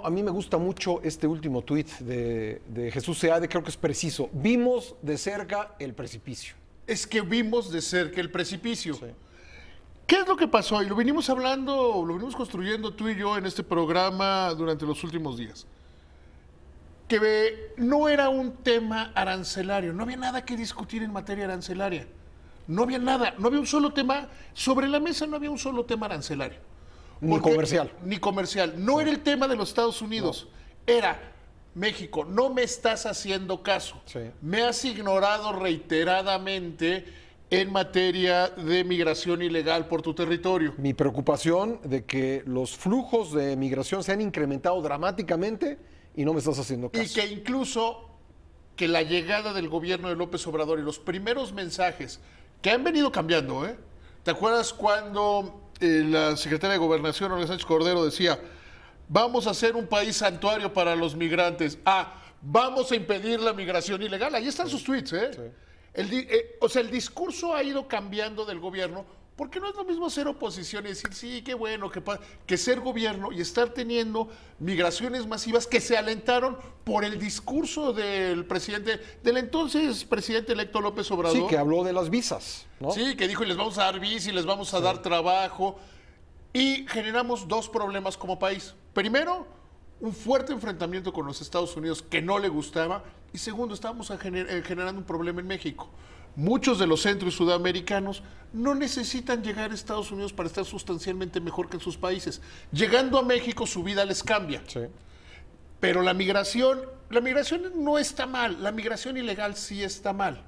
A mí me gusta mucho este último tuit de Jesús Seade, creo que es preciso. Vimos de cerca el precipicio. Es que vimos de cerca el precipicio. Sí. ¿Qué es lo que pasó? Y lo venimos hablando, lo venimos construyendo tú y yo en este programa durante los últimos días. Que no era un tema arancelario, no había nada que discutir en materia arancelaria. No había nada, no había un solo tema, sobre la mesa no había un solo tema arancelario. Ni comercial. Ni comercial. No era el tema de los Estados Unidos. No. Era, México, no me estás haciendo caso. Sí. Me has ignorado reiteradamente en materia de migración ilegal por tu territorio. Mi preocupación de que los flujos de migración se han incrementado dramáticamente y no me estás haciendo caso. Y que incluso que la llegada del gobierno de López Obrador y los primeros mensajes que han venido cambiando, ¿eh? ¿Te acuerdas cuando la secretaria de Gobernación, Olga Sánchez Cordero, decía, vamos a hacer un país santuario para los migrantes? Vamos a impedir la migración ilegal. Ahí están sus tweets, ¿eh? Sí. El discurso ha ido cambiando del gobierno, porque no es lo mismo ser oposición y decir, sí, qué bueno, que ser gobierno y estar teniendo migraciones masivas que se alentaron por el discurso del presidente, del entonces presidente electo López Obrador. Sí, que habló de las visas, ¿no? Sí, que dijo, y les vamos a dar visa y les vamos a dar trabajo. Y generamos dos problemas como país. Primero, un fuerte enfrentamiento con los Estados Unidos que no le gustaba. Y segundo, estábamos generando un problema en México. Muchos de los centro y sudamericanos no necesitan llegar a Estados Unidos para estar sustancialmente mejor que en sus países. Llegando a México, su vida les cambia. Sí. Pero la migración no está mal, la migración ilegal sí está mal.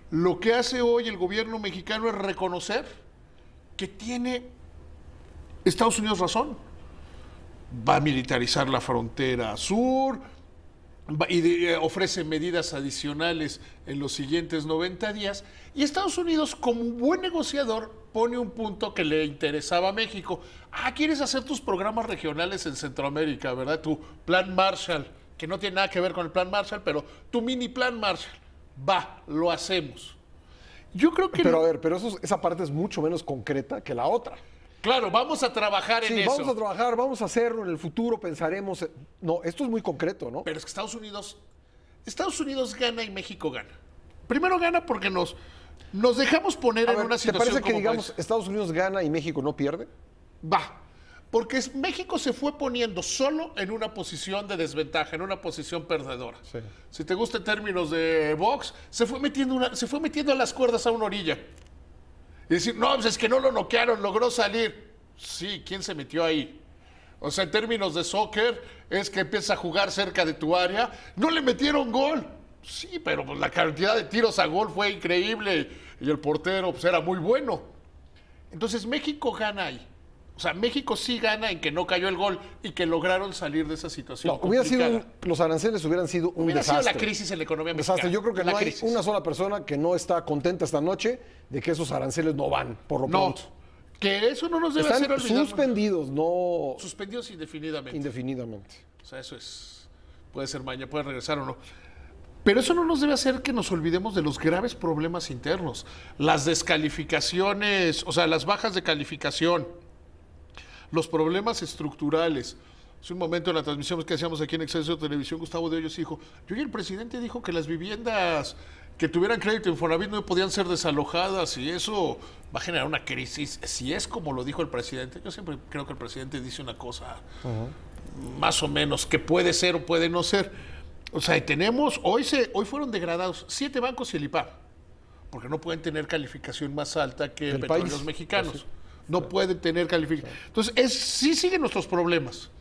Lo que hace hoy el gobierno mexicano es reconocer que tiene Estados Unidos razón. Va a militarizar la frontera sur y ofrece medidas adicionales en los siguientes 90 días. Y Estados Unidos, como un buen negociador, pone un punto que le interesaba a México. ¿Quieres hacer tus programas regionales en Centroamérica, verdad? Tu plan Marshall, que no tiene nada que ver con el plan Marshall, pero tu mini plan Marshall. Va, lo hacemos. Yo creo que... Pero a ver, esa parte es mucho menos concreta que la otra. Claro, vamos a trabajar en eso. Sí, vamos a trabajar, vamos a hacerlo, en el futuro pensaremos... No, esto es muy concreto, ¿no? Pero es que Estados Unidos gana y México gana. Primero gana porque nos dejamos poner en una situación. ¿Te parece que, como digamos, país? Estados Unidos gana y México no pierde? Va, porque México se fue poniendo solo en una posición de desventaja, en una posición perdedora. Sí. Si te gusta en términos de box, se fue metiendo a las cuerdas a una orilla. Y decir, no, pues es que no lo noquearon, logró salir. Sí, ¿quién se metió ahí? O sea, en términos de soccer, es que empieza a jugar cerca de tu área. No le metieron gol. Sí, pero pues la cantidad de tiros a gol fue increíble y el portero pues era muy bueno. Entonces México gana ahí. O sea, México sí gana en que no cayó el gol y que lograron salir de esa situación complicada. Los aranceles hubieran sido un desastre. Hubiera sido la crisis en la economía mexicana. Yo creo que no hay una sola persona que no está contenta esta noche de que esos aranceles no van, por lo pronto. Que eso no nos debe hacer olvidar. Suspendidos, no... Suspendidos indefinidamente. Indefinidamente. O sea, eso es... Puede ser mañana, puede regresar o no. Pero eso no nos debe hacer que nos olvidemos de los graves problemas internos. Las descalificaciones, o sea, las bajas de calificación, los problemas estructurales. Hace un momento en la transmisión que hacíamos aquí en Excelsior Televisión, Gustavo de Hoyos dijo, y el presidente dijo que las viviendas que tuvieran crédito Infonavit no podían ser desalojadas y eso va a generar una crisis. Si es como lo dijo el presidente, yo siempre creo que el presidente dice una cosa más o menos que puede ser o puede no ser. O sea, tenemos, hoy fueron degradados 7 bancos y el IPAB, porque no pueden tener calificación más alta que Petróleos Mexicanos. Pues sí. No pueden tener calificación. Entonces, sí siguen nuestros problemas.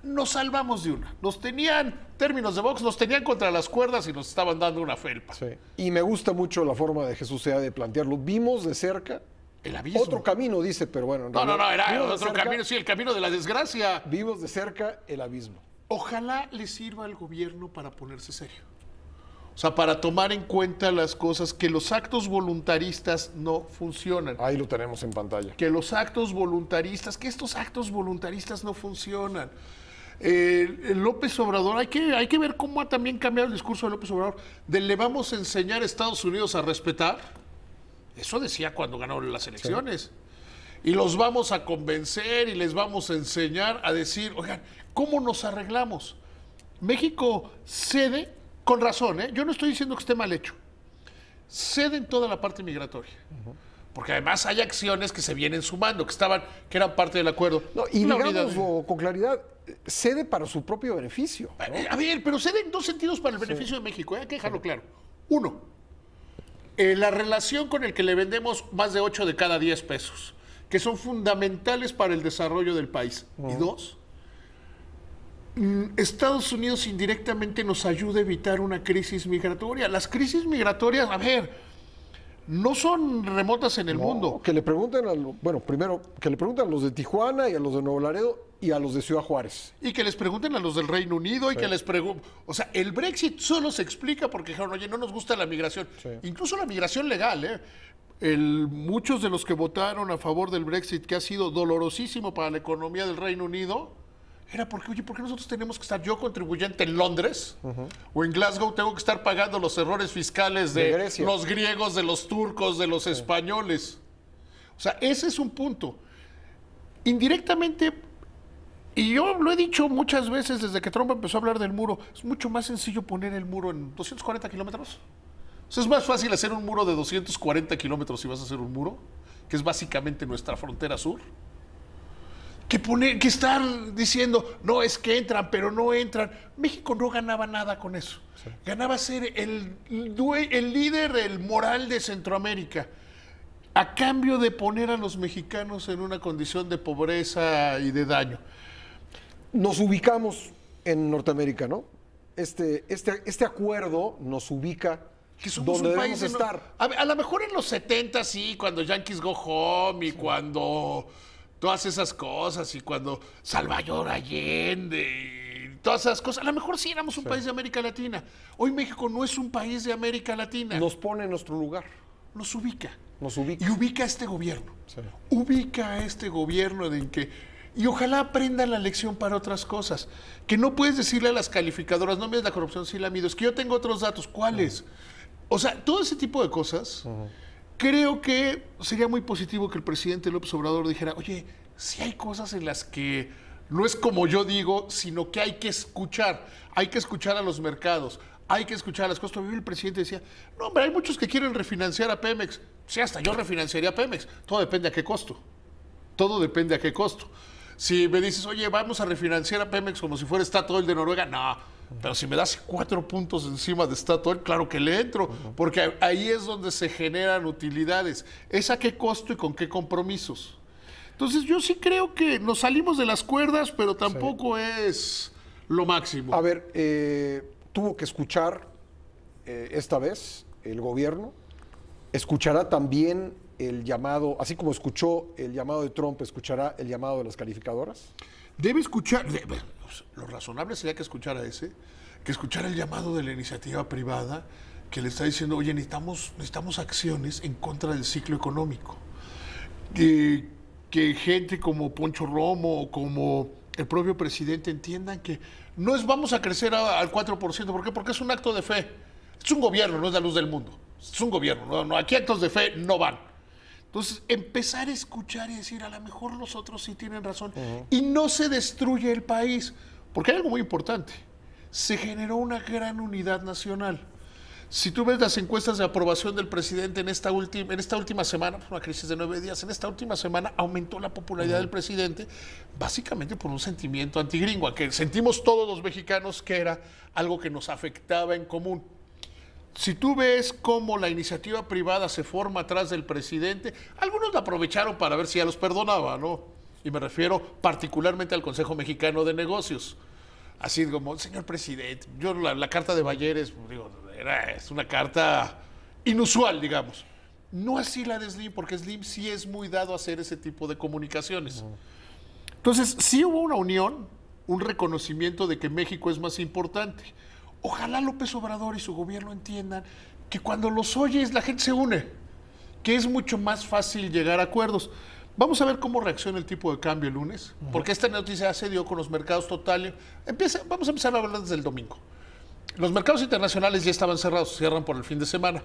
Nos salvamos de una. Nos tenían, términos de box, nos tenían contra las cuerdas y nos estaban dando una felpa. Sí. Y me gusta mucho la forma de Jesús Seade de plantearlo. Vimos de cerca el abismo. Otro camino, dice, pero bueno. No, era otro camino, sí, el camino de la desgracia. Vimos de cerca el abismo. Ojalá le sirva al gobierno para ponerse serio. O sea, para tomar en cuenta las cosas, que los actos voluntaristas no funcionan. Ahí lo tenemos en pantalla. Que estos actos voluntaristas no funcionan. López Obrador, hay que ver cómo ha también cambiado el discurso de López Obrador. Le vamos a enseñar a Estados Unidos a respetar. Eso decía cuando ganó las elecciones. Sí. Y los vamos a convencer y les vamos a enseñar a decir, oigan, ¿Cómo nos arreglamos? México cede, con razón, yo no estoy diciendo que esté mal hecho, cede en toda la parte migratoria. Porque además hay acciones que se vienen sumando, que eran parte del acuerdo. No, y digámoslo con claridad, cede para su propio beneficio, ¿no? A ver, pero cede en dos sentidos para el beneficio de México, hay que dejarlo claro. Uno, la relación con el que le vendemos más de 8 de cada 10 pesos, que son fundamentales para el desarrollo del país. Y dos, Estados Unidos indirectamente nos ayuda a evitar una crisis migratoria. Las crisis migratorias, a ver, no son remotas en el mundo. Que le pregunten primero, que le pregunten a los de Tijuana y a los de Nuevo Laredo y a los de Ciudad Juárez. Y que les pregunten a los del Reino Unido y que les pregunten. O sea, el Brexit solo se explica porque dijeron, oye, no nos gusta la migración. Sí. Incluso la migración legal, muchos de los que votaron a favor del Brexit, que ha sido dolorosísimo para la economía del Reino Unido, era porque, oye, ¿por qué nosotros tenemos que estar yo contribuyente en Londres o en Glasgow? Tengo que estar pagando los errores fiscales de los griegos, de los turcos, de los españoles. O sea, ese es un punto. Indirectamente, y yo lo he dicho muchas veces desde que Trump empezó a hablar del muro, es mucho más sencillo poner el muro en 240 kilómetros. O sea, es más fácil hacer un muro de 240 kilómetros si vas a hacer un muro, que es básicamente nuestra frontera sur, que estar diciendo, no, es que entran, pero no entran. México no ganaba nada con eso. Sí. Ganaba ser el líder, el moral de Centroamérica, a cambio de poner a los mexicanos en una condición de pobreza y de daño. Nos ubicamos en Norteamérica, ¿no? Este acuerdo nos ubica que somos donde un país debemos estar. A lo mejor en los 70 sí, cuando Yankees Go Home y cuando todas esas cosas y cuando Salvador Allende y todas esas cosas, a lo mejor sí éramos un país de América Latina. Hoy México no es un país de América Latina. Nos pone en nuestro lugar. Nos ubica. Y ubica a este gobierno. Sí. Ubica a este gobierno en que... Y ojalá aprendan la lección para otras cosas. Que no puedes decirle a las calificadoras, no mides la corrupción, sí la mido. Es que yo tengo otros datos. ¿Cuáles? O sea, todo ese tipo de cosas, creo que sería muy positivo que el presidente López Obrador dijera, oye, si hay cosas en las que no es como yo digo, sino que hay que escuchar. Hay que escuchar a los mercados. Hay que escuchar a las cosas. El presidente decía, no, hombre, hay muchos que quieren refinanciar a Pemex. Sí, hasta yo refinanciaría a Pemex. Todo depende a qué costo. Todo depende a qué costo. Si me dices, oye, vamos a refinanciar a Pemex como si fuera Statoil de Noruega, no. Pero si me das 4 puntos encima de Statoil, claro que le entro, porque ahí es donde se generan utilidades. ¿Es a qué costo y con qué compromisos? Entonces yo sí creo que nos salimos de las cuerdas, pero tampoco es lo máximo. A ver, tuvo que escuchar esta vez el gobierno, escuchará también el llamado, así como escuchó el llamado de Trump, ¿escuchará el llamado de las calificadoras? Debe escuchar, lo razonable sería que escuchara que escuchara el llamado de la iniciativa privada que le está diciendo, oye, necesitamos acciones en contra del ciclo económico. Que gente como Poncho Romo o como el propio presidente entiendan que no es vamos a crecer al 4%. ¿Por qué? Porque es un acto de fe. Es un gobierno, no es la luz del mundo. Es un gobierno. No, aquí actos de fe no van. Entonces, empezar a escuchar y decir, a lo mejor los otros sí tienen razón. Y no se destruye el país. Porque hay algo muy importante. Se generó una gran unidad nacional. Si tú ves las encuestas de aprobación del presidente en esta última semana, una crisis de 9 días, en esta última semana aumentó la popularidad del presidente, básicamente por un sentimiento antigringo, que sentimos todos los mexicanos que era algo que nos afectaba en común. Si tú ves cómo la iniciativa privada se forma atrás del presidente, algunos la aprovecharon para ver si ya los perdonaba, ¿no? Y me refiero particularmente al Consejo Mexicano de Negocios. Así como, señor presidente, yo la carta de Bayeres, digo, es una carta inusual, digamos. No así la de Slim, porque Slim sí es muy dado a hacer ese tipo de comunicaciones. Entonces, sí hubo una unión, un reconocimiento de que México es más importante. Ojalá López Obrador y su gobierno entiendan que cuando los oyes la gente se une, que es mucho más fácil llegar a acuerdos. Vamos a ver cómo reacciona el tipo de cambio el lunes, porque esta noticia se dio con los mercados totales. Vamos a empezar a hablar desde el domingo. Los mercados internacionales ya estaban cerrados, cierran por el fin de semana.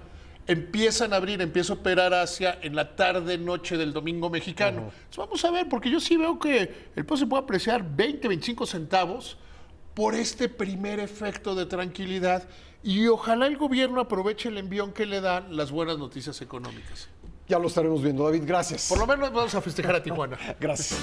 empiezan a abrir, empieza a operar Asia en la tarde, noche del domingo mexicano. Entonces vamos a ver, porque yo sí veo que el peso se puede apreciar 20, 25 centavos por este primer efecto de tranquilidad y ojalá el gobierno aproveche el envión que le dan las buenas noticias económicas. Ya lo estaremos viendo, David, gracias. Por lo menos vamos a festejar a Tijuana. Gracias.